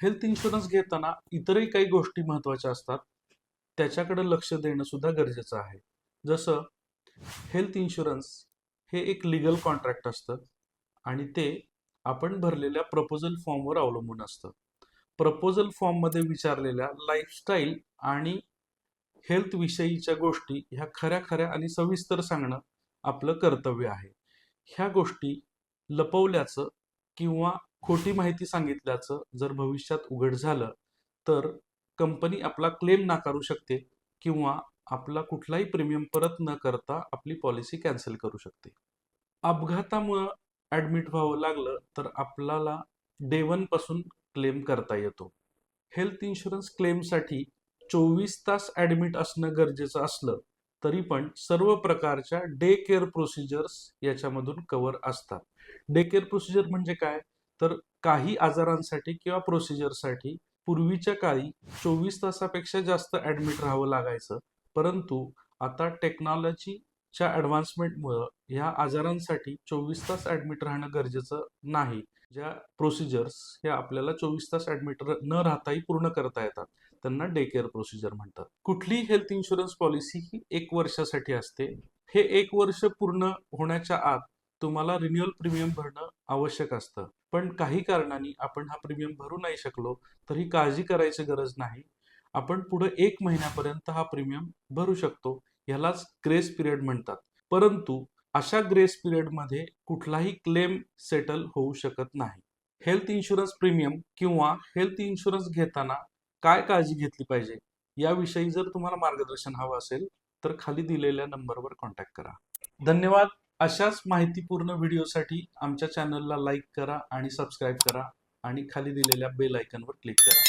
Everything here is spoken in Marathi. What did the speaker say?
हेल्थ इन्शुरन्स घेताना इतरही काही गोष्टी महत्त्वाच्या असतात, त्याच्याकडे लक्ष देणं सुद्धा गरजेचं आहे. जसं हेल्थ इन्शुरन्स हे एक लीगल कॉन्ट्रॅक्ट असतं आणि ते आपण भरलेल्या प्रपोजल फॉर्मवर अवलंबून असतं. प्रपोजल फॉर्ममध्ये विचारलेल्या लाईफस्टाईल आणि हेल्थ विषयीच्या गोष्टी ह्या खऱ्या खऱ्या आणि सविस्तर सांगणं आपलं कर्तव्य आहे. ह्या गोष्टी लपवल्याचं किंवा खोटी माहिती सांगितल्याचं जर भविष्यात उघड झालं तर कंपनी आपला क्लेम नाकारू शकते किंवा आपला कुठलाही प्रीमियम परत न करता आपली पॉलिसी कॅन्सल करू शकते. अपघातामुळं ॲडमिट व्हावं लागलं तर आपल्याला डे 1 पासून क्लेम करता येतो. हेल्थ इन्शुरन्स क्लेमसाठी 24 तास ॲडमिट असणं गरजेचं असलं तरी पण सर्व प्रकारच्या डे केअर प्रोसिजर्स याच्यामधून कव्हर असतात. डे केअर प्रोसिजर म्हणजे काय? तर काही आजारांसाठी किंवा प्रोसिजरसाठी पूर्वीच्या काळी 24 तासापेक्षा जास्त ॲडमिट राहावं लागायचं. परंतु आता टेक्नॉलॉजीच्या ॲडव्हान्समेंटमुळं ह्या आजारांसाठी 24 तास ॲडमिट राहणं गरजेचं नाही. ज्या प्रोसिजर्स ह्या आपल्याला 24 तास ॲडमिट न राहताही पूर्ण करता येतात, त्यांना डे केअर प्रोसिजर म्हणतात. कुठलीही हेल्थ इन्शुरन्स पॉलिसी ही 1 वर्षासाठी असते. हे 1 वर्ष पूर्ण होण्याच्या आत तुम्हाला रिन्युअल प्रीमियम भरणं आवश्यक असतं. पण काही कारणांनी आपण हा प्रीमियम भरू नाही शकलो तर ही काळजी करायची गरज नाही. आपण पुढे 1 महिन्यापर्यंत हा प्रीमियम भरू शकतो. ह्यालाच ग्रेस पिरियड म्हणतात. परंतु अशा ग्रेस पिरियडमध्ये कुठलाही क्लेम सेटल होऊ शकत नाही. हेल्थ इन्शुरन्स प्रीमियम किंवा हेल्थ इन्शुरन्स घेताना काय काळजी घेतली पाहिजे याविषयी जर तुम्हाला मार्गदर्शन हवं असेल तर खाली दिलेल्या नंबरवर कॉन्टॅक्ट करा. धन्यवाद. अशाच माहितीपूर्ण व्हिडिओसाठी आमच्या चॅनलला लाईक करा आणि सबस्क्राईब करा आणि खाली दिलेल्या बेल आयकॉनवर क्लिक करा.